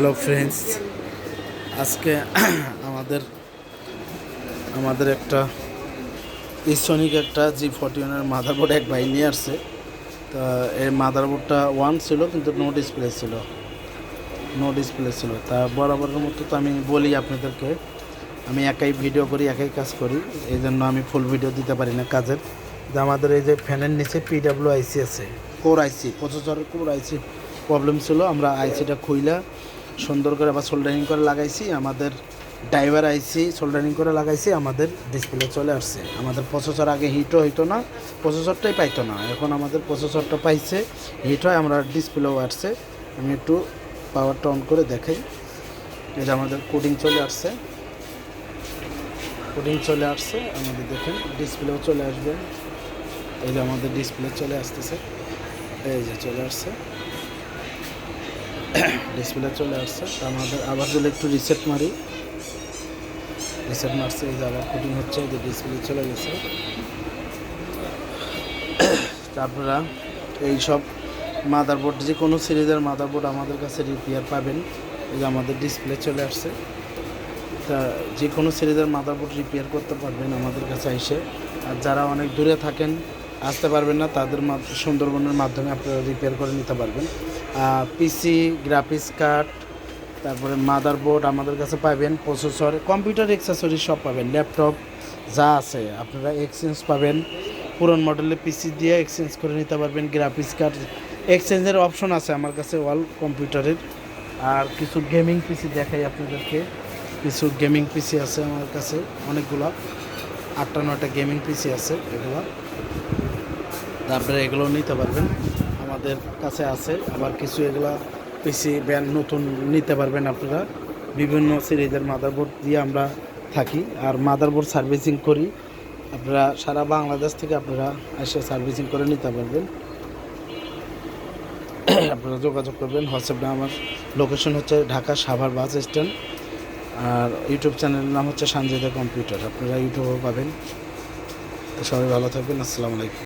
Hello friends, আজকে আমাদের একটা ইসোনিক একটা G41-এর মাদারবোর্ড এক ভাই নিয়ে আসছে। তা এই মাদারবোর্ডটা ওয়ান ছিল, কিন্তু নো ডিসপ্লে ছিল। তা বরাবরের মতো তো আমি বলি আপনাদেরকে, আমি একাই ভিডিও করি, একাই কাজ করি, এই জন্য আমি ফুল ভিডিও দিতে পারি না কাজের। যে আমাদের এই যে ফ্যানের নিচে PWIC আছে, কোর আইসি, প্রসেসরের কোর আইসি প্রবলেম ছিল। আমরা আইসিটা খুইলা সুন্দর করে আবার সোল্ডারিং করে লাগাইছি। আমাদের ড্রাইভার আইসি সোল্ডারিং করে লাগাইছি, আমাদের ডিসপ্লে চলে আসছে। আমাদের প্রসেসর আগে হিটও হইতো না, প্রসেসরটাই পাইতো না, এখন আমাদের প্রসেসরটা পাইছে, হিট হয়, আমরা ডিসপ্লেও আসছে। আমি একটু পাওয়ারটা অন করে দেখাই। এই যে আমাদের কোডিং চলে আসছে, আমাদের দেখেন ডিসপ্লেও চলে আসবে। এই যে আমাদের ডিসপ্লে চলে আসতেছে, এই যে চলে আসছে, ডিসপ্লে চলে আসছে। তো আমাদের আবার যদি একটু রিসেট মারছে, এই যে আবার কোডিং হচ্ছে, এই যে ডিসপ্লে চলে গেছে। তা আপনারা এইসব মাদারবোর্ড, যে কোনো সিরিজের মাদারবোর্ড আমাদের কাছে রিপেয়ার পাবেন। এই যে আমাদের ডিসপ্লে চলে আসছে। তা যে কোনো সিরিজের মাদারবোর্ড রিপেয়ার করতে পারবেন আমাদের কাছে এসে। আর যারা অনেক দূরে থাকেন, আসতে পারবেন না, তাদের সুন্দরবনের মাধ্যমে আপনারা রিপেয়ার করে নিতে পারবেন। পিসি, গ্রাফিক্স কার্ড, তারপরে মাদারবোর্ড আমাদের কাছে পাবেন, প্রসেসর, কম্পিউটার অ্যাক্সেসরিজ সব পাবেন, ল্যাপটপ যা আছে আপনারা এক্সচেঞ্জ পাবেন। পুরনো মডেলের পিসি দিয়ে এক্সচেঞ্জ করে নিতে পারবেন। গ্রাফিক্স কার্ড এক্সচেঞ্জের অপশন আছে আমার কাছে অল কম্পিউটারের। আর কিছু গেমিং পিসি দেখাই আপনাদেরকে, কিছু গেমিং পিসি আছে আমার কাছে অনেকগুলো, 8-9টা গেমিং পিসি আছে এগুলো, তারপরে এগুলো নিতে পারবেন আমাদের কাছে আছে। আবার কিছু এগুলা পিসি ব্যান্ড নতুন নিতে পারবেন আপনারা। বিভিন্ন সিরিজের মাদারবোর্ড দিয়ে আমরা থাকি, আর মাদারবোর্ড সার্ভিসিং করি। আপনারা সারা বাংলাদেশ থেকে আপনারা এসে সার্ভিসিং করে নিতে পারবেন। আপনারা যোগাযোগ করবেন হোয়াটসঅ্যাপে। আমার লোকেশন হচ্ছে ঢাকা সাভার বাস স্ট্যান্ড, আর ইউটিউব চ্যানেলের নাম হচ্ছে সানজিদা কম্পিউটার, আপনারা ইউটিউবেও পাবেন। তো সবাই ভালো থাকবেন, আসসালামু আলাইকুম।